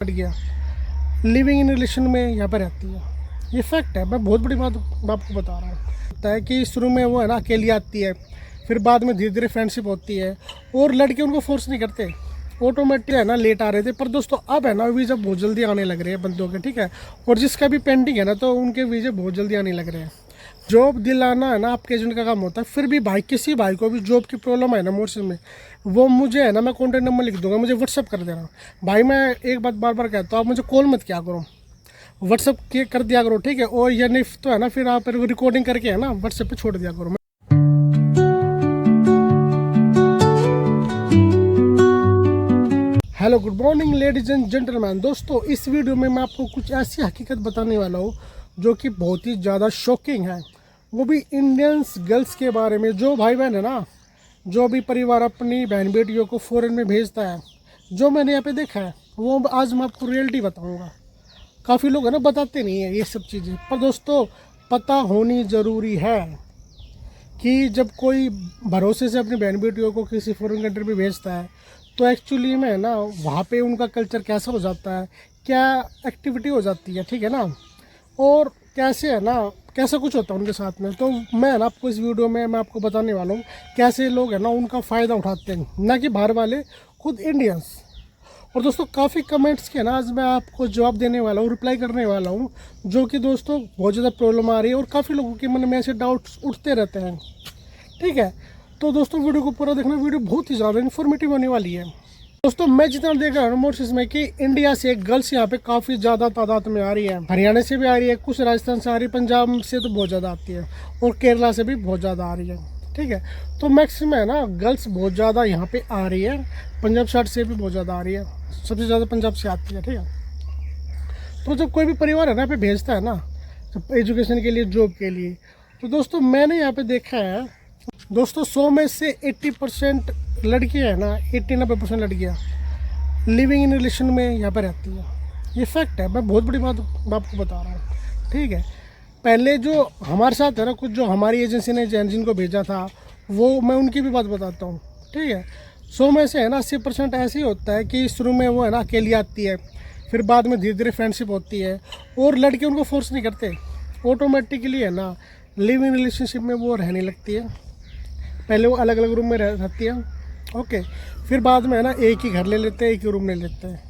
हट गया, living in relation में यहाँ पर रहती है। ये फैक्ट है, मैं बहुत बड़ी बात आपको बता रहा हूँ। होता है कि शुरू में वो है ना अकेली आती है, फिर बाद में धीरे धीरे फ्रेंडशिप होती है और लड़के उनको फोर्स नहीं करते, ऑटोमेटिक है ना लेट आ रहे थे। पर दोस्तों अब है ना वीज़ा बहुत जल्दी आने लग रहे हैं बंदों के, ठीक है। और जिसका भी पेंडिंग है ना तो उनके वीज़े बहुत जल्दी आने लग रहे हैं। जॉब दिलाना है ना आपके एजेंट का काम होता है। फिर भी भाई किसी भाई को भी जॉब की प्रॉब्लम है ना मोर्शन में, वो मुझे है ना, मैं कॉन्टैक्ट नंबर लिख दूंगा, मुझे व्हाट्सअप कर देना भाई। मैं एक बात बार बार कहता हूँ, आप मुझे कॉल मत किया करो, व्हाट्सअप कर दिया करो, ठीक है। और ये नहीं तो है ना फिर आप रिकॉर्डिंग करके है ना व्हाट्सएप पे छोड़ दिया करो। Hello good morning ladies and gentleman. दोस्तों इस वीडियो में मैं आपको कुछ ऐसी हकीकत बताने वाला हूँ जो कि बहुत ही ज़्यादा शॉकिंग है, वो भी इंडियंस गर्ल्स के बारे में। जो भाई बहन है ना, जो भी परिवार अपनी बहन बेटियों को फॉरेन में भेजता है, जो मैंने यहाँ पे देखा है वो आज मैं आपको रियलिटी बताऊँगा। काफ़ी लोग है ना बताते नहीं है ये सब चीज़ें, पर दोस्तों पता होनी ज़रूरी है कि जब कोई भरोसे से अपनी बहन बेटियों को किसी फॉरेन कंट्री में भेजता है तो एक्चुअली में है ना वहाँ पे उनका कल्चर कैसा हो जाता है, क्या एक्टिविटी हो जाती है, ठीक है ना, और कैसे है ना कैसा कुछ होता है उनके साथ में। तो मैं ना आपको इस वीडियो में मैं आपको बताने वाला हूँ कैसे लोग है ना उनका फ़ायदा उठाते हैं, ना कि बाहर वाले, खुद इंडियंस। और दोस्तों काफ़ी कमेंट्स के ना आज मैं आपको जवाब देने वाला हूँ, रिप्लाई करने वाला हूँ, जो कि दोस्तों बहुत ज़्यादा प्रॉब्लम आ रही है और काफ़ी लोगों के मन में ऐसे डाउट्स उठते रहते हैं, ठीक है। तो दोस्तों वीडियो को पूरा देखना, वीडियो बहुत ही ज़्यादा इन्फॉर्मेटिव होने वाली है। दोस्तों मैं जितना देख रहा हूँ मोर्सिस में कि इंडिया से गर्ल्स यहाँ पे काफ़ी ज़्यादा तादाद में आ रही है, हरियाणा से भी आ रही है, कुछ राजस्थान से आ रही है, पंजाब से तो बहुत ज़्यादा आती है और केरला से भी बहुत ज़्यादा आ रही है, ठीक है। तो मैक्सिमम है ना गर्ल्स बहुत ज़्यादा यहाँ पे आ रही है, पंजाब साइड से भी बहुत ज़्यादा आ रही है, सबसे ज़्यादा पंजाब से आती है, ठीक है। तो जब कोई भी परिवार है ना पे भेजता है ना जब एजुकेशन के लिए, जॉब के लिए, तो दोस्तों मैंने यहाँ पे देखा है दोस्तों 100 में से 80% लड़कियाँ है ना, 80-90% लड़कियाँ लिविंग इन रिलेशन में यहाँ पर रहती है। ये फैक्ट है, मैं बहुत बड़ी बात आपको बता रहा हूँ, ठीक है। पहले जो हमारे साथ है ना, कुछ जो हमारी एजेंसी ने जिनको भेजा था, वो मैं उनकी भी बात बताता हूँ, ठीक है। 100 में से है ना 80% ऐसे ही होता है कि शुरू में वो है ना अकेली आती है, फिर बाद में धीरे धीरे फ्रेंडशिप होती है और लड़के उनको फोर्स नहीं करते, ऑटोमेटिकली है ना लिव इन रिलेशनशिप में वो रहने लगती है। पहले वो अलग अलग रूम में रहती है, ओके, फिर बाद में है ना एक ही घर ले लेते हैं, एक ही रूम ले लेते हैं,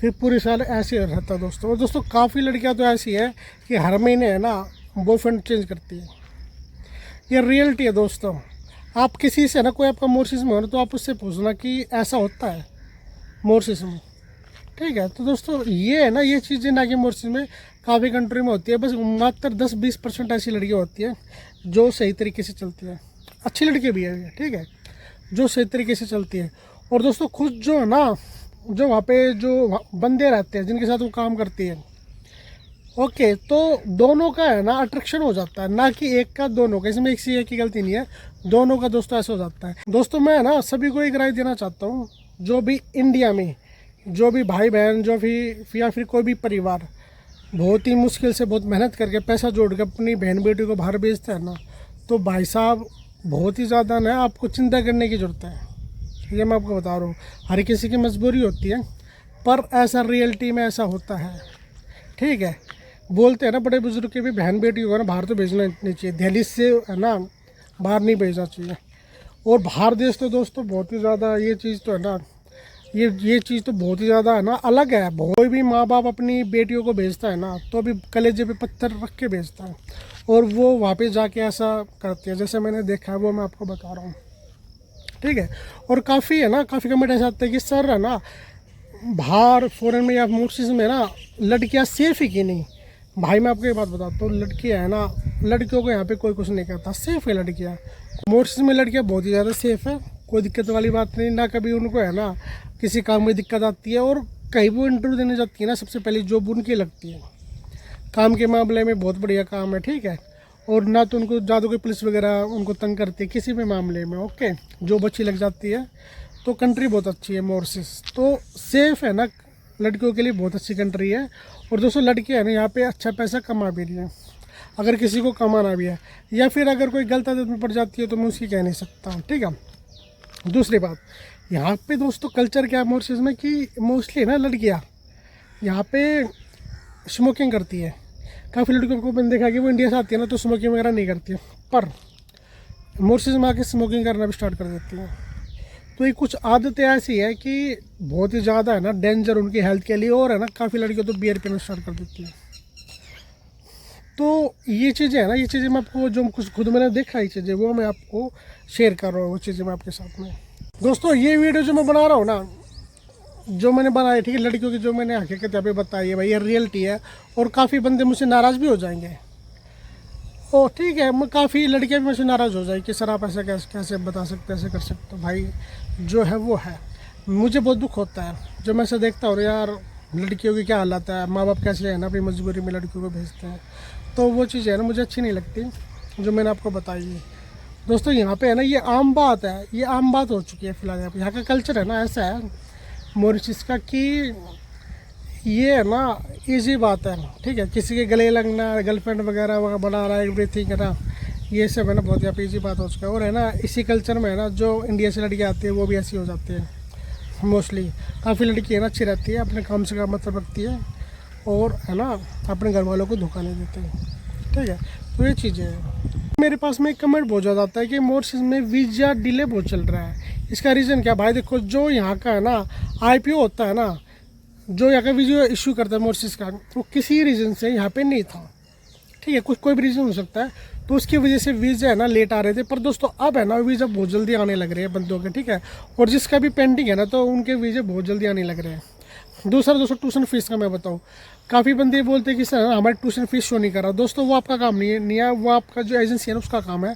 फिर पूरे साल ऐसे रहता है दोस्तों। और दोस्तों काफ़ी लड़कियां तो ऐसी है कि हर महीने है ना बॉयफ्रेंड चेंज करती है। ये रियलिटी है दोस्तों। आप किसी से ना, कोई आपका मोर्सिस में हो ना, तो आप उससे पूछना कि ऐसा होता है मोर्सिस में, ठीक है। तो दोस्तों ये है ना, ये चीज़ें ना कि मोर्सिस में काफ़ी कंट्री में होती है, बस मात्र 10-20% ऐसी लड़कियाँ होती हैं जो सही तरीके से चलती है, अच्छी लड़की भी है, ठीक है, जो सही तरीके से चलती है। और दोस्तों खुद जो है ना, जो वहाँ पे जो बंदे रहते हैं जिनके साथ वो काम करती है, ओके, तो दोनों का है ना अट्रैक्शन हो जाता है, ना कि एक का, दोनों का। इसमें एक की गलती नहीं है, दोनों का दोस्तों ऐसा हो जाता है। दोस्तों मैं ना सभी को एक राय देना चाहता हूँ, जो भी इंडिया में जो भी भाई बहन, जो भी या फिर कोई भी परिवार बहुत ही मुश्किल से, बहुत मेहनत करके, पैसा जोड़ के अपनी बहन बेटी को बाहर भेजता है ना, तो भाई साहब बहुत ही ज़्यादा ना आपको चिंता करने की ज़रूरत है। ये मैं आपको बता रहा हूँ, हर किसी की मजबूरी होती है, पर ऐसा रियलिटी में ऐसा होता है, ठीक है। बोलते हैं ना बड़े बुजुर्ग के भी, बहन बेटी को ना बाहर तो भेजना नहीं चाहिए, दिल्ली से है ना बाहर नहीं भेजना चाहिए। और बाहर देश तो दोस्तों बहुत ही ज़्यादा ये चीज़ तो है ना, ये चीज़ तो बहुत ही ज़्यादा है ना अलग है। कोई भी माँ बाप अपनी बेटियों को भेजता है ना तो अभी कलेजे पे पत्थर रख के भेजता है, और वो वहाँ पे जाके ऐसा करती है जैसे मैंने देखा है, वो मैं आपको बता रहा हूँ, ठीक है। और काफ़ी है ना, काफ़ी कमेंट ऐसे आते हैं कि सर है ना बाहर फॉरेन में या मोर्सिस में ना लड़कियाँ सेफ ही की नहीं। भाई मैं आपको एक बात बताता हूँ, लड़कियाँ है ना, लड़कियों को यहाँ पे कोई कुछ नहीं कहता, सेफ है लड़कियाँ। मोर्सिस में लड़कियाँ बहुत ही ज़्यादा सेफ है, कोई दिक्कत वाली बात नहीं, ना कभी उनको है ना किसी काम में दिक्कत आती है। और कहीं भी इंटरव्यू देने जाती है ना, सबसे पहले जॉब उनकी लगती है, काम के मामले में बहुत बढ़िया काम है, ठीक है। और ना तो उनको ज़्यादा कोई पुलिस वगैरह उनको तंग करती है किसी भी मामले में, ओके, जॉब अच्छी लग जाती है। तो कंट्री बहुत अच्छी है मोर्सिस, तो सेफ़ है ना, लड़कियों के लिए बहुत अच्छी कंट्री है। और दोस्तों लड़कियाँ है ना यहाँ पे अच्छा पैसा कमा भी रही हैं, अगर किसी को कमाना भी है, या फिर अगर कोई गलत आदत में पड़ जाती है तो मैं उसकी कह नहीं सकता हूँ, ठीक है। दूसरी बात, यहाँ पे दोस्तों कल्चर क्या है मोर्सिस में कि मोस्टली ना लड़कियाँ यहाँ पे स्मोकिंग करती है। काफ़ी लड़कियों को मैंने देखा कि वो इंडिया से आती है ना तो स्मोकिंग वगैरह नहीं करती है, पर मॉरिशस में आके स्मोकिंग करना भी स्टार्ट कर देती है। तो ये कुछ आदतें ऐसी है कि बहुत ही ज़्यादा है ना डेंजर उनकी हेल्थ के लिए, और है ना काफ़ी लड़कियों तो बियर पीना स्टार्ट कर देती है। तो ये चीज़ें है ना, ये चीज़ें मैं आपको जो कुछ खुद मैंने देखा ये चीज़ें वो मैं आपको शेयर कर रहा हूँ, वो चीज़ें मैं आपके साथ में। दोस्तों ये वीडियो जो मैं बना रहा हूँ ना, जो मैंने बनाई ठीक है लड़कियों की, जो मैंने हकीकत यहाँ पे बताई है भाई, ये रियलिटी है। और काफ़ी बंदे मुझसे नाराज़ भी हो जाएंगे, ओ ठीक है, मैं काफ़ी लड़कियाँ भी मुझसे नाराज़ हो जाएगी कि सर आप ऐसा कैसे कैसे बता सकते ऐसे कर सकते हो। भाई जो है वो है, मुझे बहुत दुख होता है जब मैं ऐसा देखता हूँ यार लड़कियों की क्या हालत है, माँ बाप कैसे है ना अपनी मजबूरी में लड़कियों को भेजते हैं। तो वो चीज़ें है ना मुझे अच्छी नहीं लगती जो मैंने आपको बताई है। दोस्तों यहाँ पे है ना ये आम बात है, ये आम बात हो चुकी है फिलहाल। यहाँ का कल्चर है ना ऐसा है मॉरिशस का कि ये है ना इजी बात है, ठीक है, किसी के गले लगना, गर्लफ्रेंड वगैरह बना रहा है, एवरीथिंग है ना, ये सब है ना बहुत यहाँ पे ईजी बात हो चुका है। और है ना इसी कल्चर में है ना जो इंडिया से लड़की आती है वो भी ऐसी हो जाती है मोस्टली। काफ़ी लड़की है ना अच्छी रहती है, अपने काम से काम मतलब रखती है, और है ना अपने घर वालों को धोखा नहीं देते हैं, ठीक है। तो ये चीज़ें हैं। मेरे पास में एक कमेंट बहुत ज़्यादा आता है कि मॉरिशस में वीज़ा डिले बहुत चल रहा है, इसका रीज़न क्या? भाई देखो जो यहाँ का है ना IPO होता है ना, जो यहाँ का वीज़ा इशू करता है मॉरिशस का, वो किसी रीज़न से यहाँ पे नहीं था, ठीक है, कुछ कोई भी रीज़न हो सकता है, तो उसकी वजह से वीज़ा है ना लेट आ रहे थे। पर दोस्तों अब है ना वीज़ा बहुत जल्दी आने लग रहे हैं बंदों के, ठीक है, और जिसका भी पेंडिंग है ना तो उनके वीज़ा बहुत जल्दी आने लग रहे हैं। दूसरा दोस्तों ट्यूशन फीस का मैं बताऊँ, काफ़ी बंदे बोलते हैं कि सर हमारी ट्यूशन फीस शो नहीं कर रहा। दोस्तों वो आपका काम नहीं है, वो आपका जो एजेंसी है ना उसका काम है।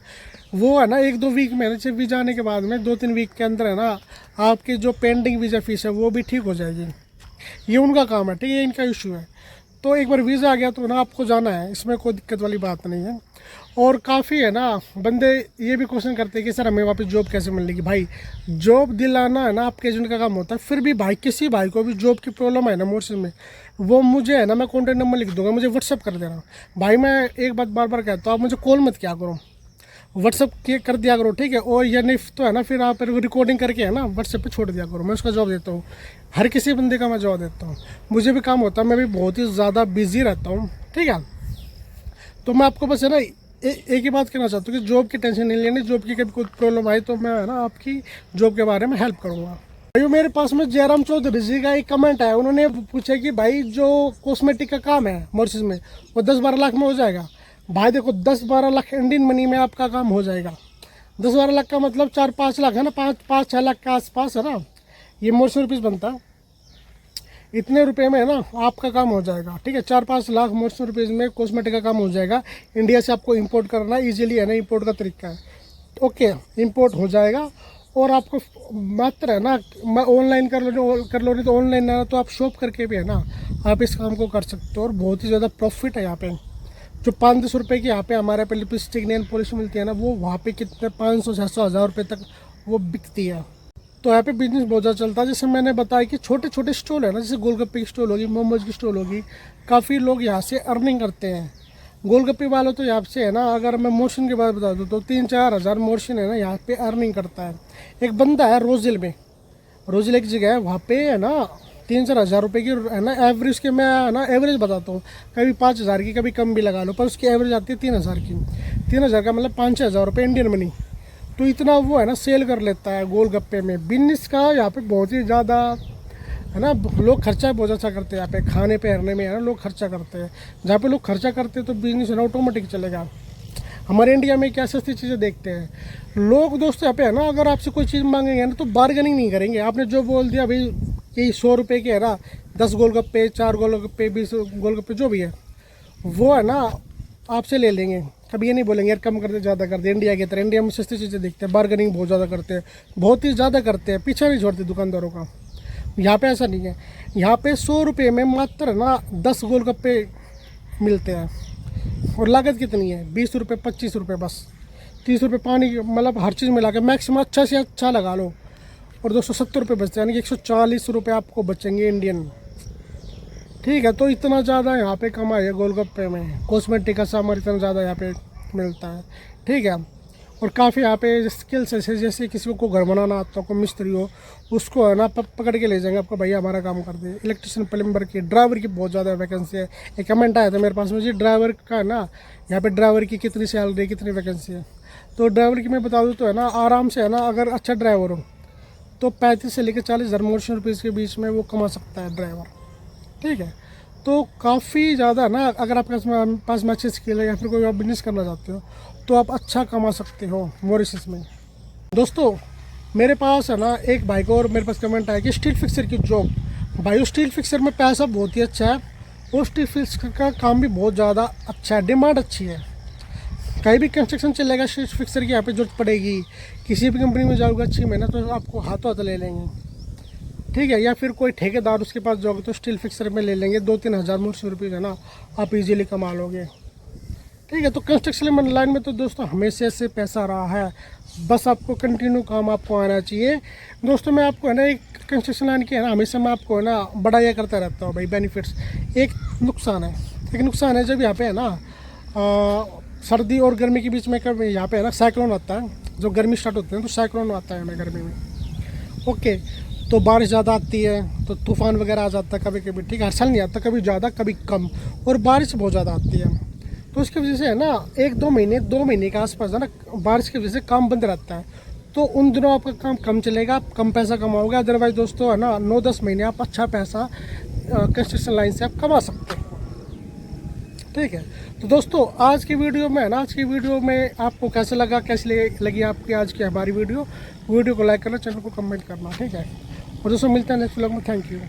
वो है ना 1-2 वीक में जैसे वीज़ा आने के बाद में 2-3 वीक के अंदर है ना आपकी जो पेंडिंग वीज़ा फीस है वो भी ठीक हो जाएगी, ये उनका काम है, ठीक है, इनका इशू है। तो एक बार वीज़ा आ गया तो ना आपको जाना है, इसमें कोई दिक्कत वाली बात नहीं है। और काफ़ी है ना बंदे ये भी क्वेश्चन करते हैं कि सर हमें वापस जॉब कैसे मिलेगी। भाई जॉब दिलाना है ना आपके एजेंट का काम होता है। फिर भी भाई किसी भाई को भी जॉब की प्रॉब्लम है ना मॉरिशस में, वो मुझे है ना मैं कॉन्टैक्ट नंबर लिख दूंगा, मुझे व्हाट्सअप कर देना। भाई मैं एक बात बार बार कहता हूँ, आप मुझे कॉल मत किया करो, व्हाट्सअप के कर दिया करो, ठीक है। और या नहीं तो है ना फिर आप रिकॉर्डिंग करके है ना व्हाट्सएप पे छोड़ दिया करो, मैं उसका जवाब देता हूँ। हर किसी बंदे का मैं जवाब देता हूँ, मुझे भी काम होता है, मैं भी बहुत ही ज़्यादा बिजी रहता हूँ, ठीक है। तो मैं आपको बस है ना एक ही बात कहना चाहता हूँ कि जॉब की टेंशन नहीं लेनी, जॉब की कभी कोई प्रॉब्लम आई तो मैं है ना आपकी जॉब के बारे में हेल्प करूँगा। भाई मेरे पास में जयराम चौधरी जी का एक कमेंट है, उन्होंने पूछा कि भाई जो कॉस्मेटिक का काम है मॉरिशस में वो 10-12 लाख में हो जाएगा। भाई देखो 10-12 लाख इंडियन मनी में आपका काम हो जाएगा। 10-12 लाख का मतलब 4-5 लाख है ना, 5-6 लाख के आसपास है ना, ये मॉरिशस रुपीज़ बनता है। इतने रुपए में है ना आपका काम हो जाएगा, ठीक है। 4-5 लाख मॉरिशस रुपीज़ में कॉस्मेटिक का काम हो जाएगा। इंडिया से आपको इंपोर्ट करना ईजिली है ना, इंपोर्ट का तरीका है, ओके, इंपोर्ट हो जाएगा। और आपको मात्र है ना ऑनलाइन कर लो नहीं तो ऑनलाइन है ना तो आप शॉप करके भी है ना आप इस काम को कर सकते हो। और बहुत ही ज़्यादा प्रॉफिट है यहाँ पे। जो 5-10 रुपये की यहाँ पे हमारे पे लिपस्टिक नेल पॉलिश मिलती है ना, वो वहाँ पे कितने 500-600 हज़ार रुपये तक वो बिकती है। तो यहाँ पे बिजनेस बहुत ज़्यादा चलता है। जैसे मैंने बताया कि छोटे छोटे स्टॉल है ना, जैसे गोलगप्पे की स्टॉल होगी, मोमोज की स्टॉल होगी, काफ़ी लोग यहाँ से अर्निंग करते हैं। गोलगप्पे वालों तो यहाँ से है ना, अगर मैं मोशन के बारे में बता दूँ तो 3-4 हज़ार मोशन है ना यहाँ पे अर्निंग करता है। एक बंदा है रोजिल में, रोजिल एक जगह है, वहाँ पे है ना 3-4 हज़ार रुपये की है ना एवरेज के, मैं है ना एवरेज बताता हूँ, कभी 5,000 की कभी कम भी लगा लो, पर उसकी एवरेज आती है 3,000 की। 3,000 का मतलब 5-6 हज़ार रुपये इंडियन मनी। तो इतना वो है ना सेल कर लेता है गोलगप्पे में। बिजनेस का यहाँ पे बहुत ही ज़्यादा है ना, लोग खर्चा बहुत अच्छा करते हैं यहाँ पे, खाने पहनने में है ना लोग खर्चा करते हैं। जहाँ पे लोग खर्चा करते हैं तो बिजनेस है ना ऑटोमेटिक चलेगा। हमारे इंडिया में क्या सस्ती चीज़ें देखते हैं लोग दोस्तों, यहाँ पे है ना अगर आपसे कोई चीज़ मांगेंगे ना तो बार्गेनिंग नहीं करेंगे। आपने जो बोल दिया भाई कि 100 रुपये के है ना 10 गोलगप्पे, 4 गोलगप्पे, 20 गोलगप्पे जो भी है वो है ना आपसे ले लेंगे। कभी ये नहीं बोलेंगे यार कम कर दे, ज़्यादा कर दे। इंडिया की तरह इंडिया में सस्ती चीज़ें देखते हैं, बार्गेनिंग बहुत ज़्यादा करते हैं, बहुत ही ज़्यादा करते हैं, पीछे नहीं छोड़ते दुकानदारों का। यहाँ पे ऐसा नहीं है, यहाँ पे 100 रुपये में मात्र ना 10 गोलगप्पे मिलते हैं। और लागत कितनी है? 20 रुपये, 25 रुपये बस, 30 रुपये पानी, मतलब हर चीज़ मिला के मैक्सिमम अच्छा से अच्छा लगा लो। और 270 रुपये बचते हैं, यानी कि 140 रुपये आपको बचेंगे इंडियन, ठीक है। तो इतना ज़्यादा यहाँ पे कमाई है गोलगप्पे में, कॉस्मेटिक का सामान इतना ज़्यादा यहाँ पे मिलता है, ठीक है। और काफ़ी यहाँ पे स्किल्स ऐसे, जैसे किसी को घर बनाना आता हो, कोई मिस्त्री हो, उसको है ना पकड़ के ले जाएंगे आपका, भैया हमारा काम कर दे। इलेक्ट्रिशियन, प्लम्बर की, ड्राइवर की बहुत ज़्यादा वैकेंसी है। एक कमेंट आया था मेरे पास में जी, ड्राइवर का है ना, यहाँ पे ड्राइवर की कितनी सैलरी, कितनी वैकेंसी है। तो ड्राइवर की मैं बता दूँ तो है ना, आराम से है ना, अगर अच्छा ड्राइवर हो तो 35 से लेकर 40,000 मॉरिशस रुपीज़ के बीच में वो कमा सकता है ड्राइवर। ठीक है, तो काफ़ी ज़्यादा ना, अगर आपके पास में अच्छी स्किल है या फिर कोई आप बिजनेस करना चाहते हो तो आप अच्छा कमा सकते हो मॉरिशस में। दोस्तों मेरे पास है ना एक भाई को और मेरे पास कमेंट आया कि स्टील फिक्सर की जॉब। भाई स्टील फिक्सर में पैसा बहुत ही अच्छा है और स्टील फिक्सर का काम भी बहुत ज़्यादा अच्छा है, डिमांड अच्छी है। कहीं भी कंस्ट्रक्शन चलेगा, स्टील फिक्सर की यहाँ पे जरूरत पड़ेगी। किसी भी कंपनी में जाओगे 6 महीना तो आपको हाथों हाथ ले लेंगे। ठीक है, या फिर कोई ठेकेदार उसके पास जाओगे तो स्टील फिक्सर में ले लेंगे, 2-3 हज़ार मॉरिशस रुपये है ना, आप इजीली कमा लोगे। ठीक है, तो कंस्ट्रक्शन लाइन में तो दोस्तों हमेशा से पैसा रहा है, बस आपको कंटिन्यू काम आपको आना चाहिए। दोस्तों मैं आपको है ना एक कंस्ट्रक्शन लाइन की है ना, हमेशा मैं आपको है ना बढ़ाया करता रहता हूँ भाई बेनिफिट्स। एक नुकसान है, जब यहाँ पे है ना सर्दी और गर्मी के बीच में कभी यहाँ पे है ना साइक्लोन आता है, जो गर्मी स्टार्ट होती है तो साइक्लोन आता है ना गर्मी में। ओके, तो बारिश ज़्यादा आती है तो तूफ़ान वगैरह आ जाता है कभी कभी। ठीक है, हर साल नहीं आता, कभी ज़्यादा कभी कम, और बारिश बहुत ज़्यादा आती है। तो उसकी वजह से है ना 1-2 महीने के आसपास है ना बारिश की वजह से काम बंद रहता है। तो उन दिनों आपका काम कम चलेगा, आप कम पैसा कमाओगे। अदरवाइज दोस्तों है ना 9-10 महीने आप अच्छा पैसा कंस्ट्रक्शन लाइन से आप कमा सकते हैं। ठीक है, तो दोस्तों आज की वीडियो में आपको कैसे लगा, कैसी लगी आपकी आज की हमारी वीडियो को लाइक करना, चैनल को कमेंट करना। ठीक है, और दोस्तों मिलते हैं नेक्स्ट व्लॉग में। Thank you.